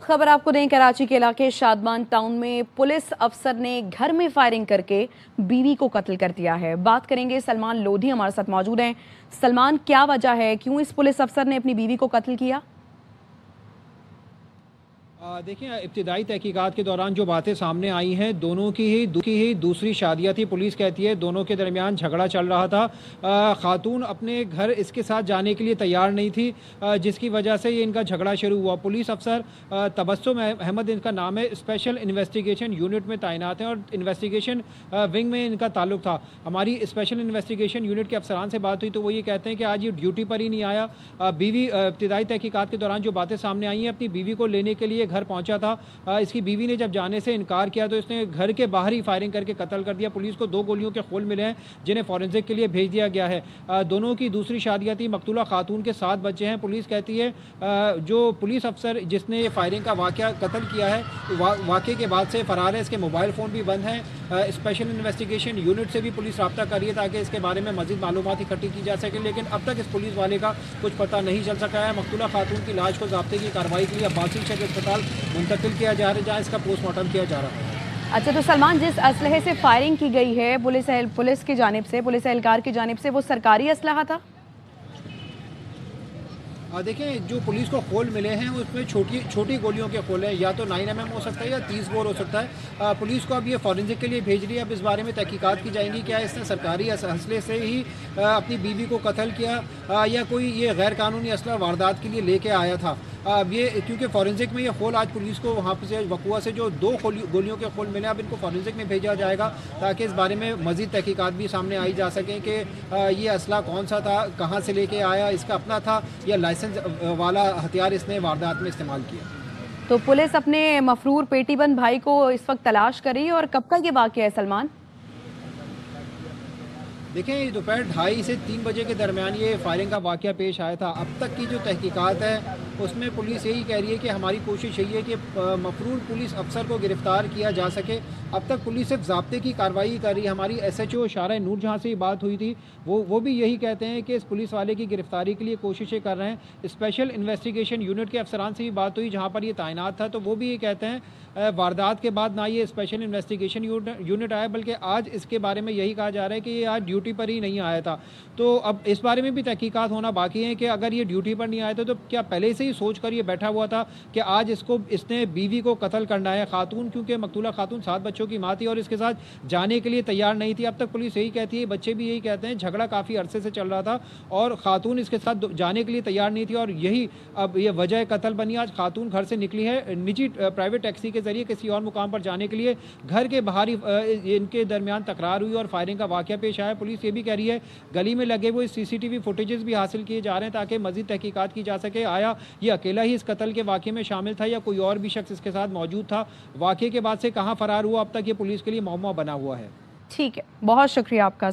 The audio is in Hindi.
खबर आपको दें, कराची के इलाके शादमान टाउन में पुलिस अफसर ने घर में फायरिंग करके बीवी को कत्ल कर दिया है। बात करेंगे, सलमान लोधी हमारे साथ मौजूद हैं। सलमान, क्या वजह है, क्यों इस पुलिस अफसर ने अपनी बीवी को कत्ल किया? देखिए, इब्तिदाई तहकीकात के दौरान जो बातें सामने आई हैं, दोनों की ही दूसरी शादियाँ थी। पुलिस कहती है दोनों के दरमियान झगड़ा चल रहा था। खातून अपने घर इसके साथ जाने के लिए तैयार नहीं थी, जिसकी वजह से ये इनका झगड़ा शुरू हुआ। पुलिस अफसर तबस्सुम अहमद इनका नाम है, स्पेशल इन्वेस्टिगेशन यूनिट में तैनात हैं और इन्वेस्टिगेशन विंग में इनका ताल्लुक था। हमारी स्पेशल इन्वेस्टिगेशन यूनिट के अफसरान से बात हुई तो वो ये कहते हैं कि आज ये ड्यूटी पर ही नहीं आया। बीवी इब्तिदाई तहकीकात के दौरान जो बातें सामने आई हैं, अपनी बीवी को लेने के लिए घर पहुंचा था। इसकी बीवी ने जब जाने से इनकार किया तो इसने घर के बाहर ही फायरिंग करके कत्ल कर दिया। पुलिस को 2 गोलियों के खोल मिले हैं, जिन्हें फॉरेंसिक के लिए भेज दिया गया है। दोनों की दूसरी शादियां थी। मकतूला खातून के 7 बच्चे हैं। पुलिस कहती है जो पुलिस अफसर जिसने ये फायरिंग का कत्ल किया है, वाक़े के बाद से फरार है। इसके मोबाइल फ़ोन भी बंद हैं। स्पेशल इन्वेस्टिगेशन यूनिट से भी पुलिस रब्ता कर रही है ताकि इसके बारे में मज़ीद मालूमात इकट्ठी की जा सके, लेकिन अब तक इस पुलिस वाले का कुछ पता नहीं चल सका है। मकतूला खातून की लाश को ज़ाब्ते की कार्रवाई के लिए अब्बासी शरीफ अस्पताल मुंतकिल किया जा रहा है, जहाँ इसका पोस्टमार्टम किया जा रहा है। अच्छा, तो सलमान, जिस असलहे से फायरिंग की गई है पुलिस की जानिब से, पुलिस एहलकार की जानिब से, वो सरकारी असलहा था? देखें, जो पुलिस को खोल मिले हैं उसमें छोटी गोलियों के खोल हैं, या तो 9mm हो सकता है या 30 बोर हो सकता है। पुलिस को अब ये फॉरेंसिक के लिए भेज रही है। अब इस बारे में तहकीकात की जाएंगी, क्या इसने सरकारी असले से ही अपनी बीवी को कत्ल किया या कोई ये गैर कानूनी असला वारदात के लिए लेके आया था। ये क्योंकि फॉरेंसिक में ये खोल आज पुलिस को वहाँ से वकुआ से जो 2 गोलियों के खोल मिले, अब इनको फॉरेंसिक में भेजा जाएगा ताकि इस बारे में मज़ीद तहकीकात भी सामने आई जा सकें कि ये असला कौन सा था, कहाँ से लेके आया, इसका अपना था या लाइसेंस वाला हथियार इसने वारदात में इस्तेमाल किया। तो पुलिस अपने मफरूर पेटीबंद भाई को इस वक्त तलाश कर रही है। और कब का ये वाक़या है सलमान? देखें, दोपहर 2:30 से 3 बजे के दरमियान ये फायरिंग का वाक़या पेश आया था। अब तक की जो तहकीकात है उसमें पुलिस यही कह रही है कि हमारी कोशिश यही है कि मफरूर पुलिस अफसर को गिरफ़्तार किया जा सके। अब तक पुलिस सिर्फ ज़ाब्ते की कार्रवाई कर रही है। हमारी SHO शारा नूर जहाँ से बात हुई थी, वो भी यही कहते हैं कि इस पुलिस वाले की गिरफ़्तारी के लिए कोशिशें कर रहे हैं। स्पेशल इन्वेस्टिगेशन यूनिट के अफसरान से भी बात हुई जहाँ पर ये तैनात था, तो वो भी ये कहते हैं वारदात के बाद ना ये स्पेशल इन्वेस्टिगेशन यूनिट आया, बल्कि आज इसके बारे में यही कहा जा रहा है कि ये आज ड्यूटी पर ही नहीं आया था। तो अब इस बारे में भी तहकीकात होना बाकी है कि अगर ये ड्यूटी पर नहीं आया था तो क्या पहले से ही सोच कर ये बैठा हुआ था कि आज इसने बीवी को कत्ल करना है। खातून, क्योंकि मकतूला खातून 7 बच्चों की माँ थी और इसके साथ जाने के लिए तैयार नहीं थी। अब तक पुलिस यही कहती है, बच्चे भी यही कहते हैं, झगड़ा काफ़ी अरसे से चल रहा था और खातून इसके साथ जाने के लिए तैयार नहीं थी और यही अब ये वजह कत्ल बनी। आज खातून घर से निकली है निजी प्राइवेट टैक्सी के जरिए किसी और मुकाम पर जाने के लिए। घर के बाहर ही इनके दरमियान तकरार हुई और फायरिंग का वाक़या पेश आया। पुलिस ये भी कह रही है गली में लगे हुए CCTV फुटेजेस भी हासिल किए जा रहे हैं ताकि मज़ीद तहकीकात की जा सके। आया ये अकेला ही इस कत्ल के वाक़े में शामिल था या कोई और भी शख्स इसके साथ मौजूद था। वाक़े के बाद से कहाँ फ़रार हुआ, अब तक ये पुलिस के लिए मौमा बना हुआ है। ठीक है, बहुत शुक्रिया आपका।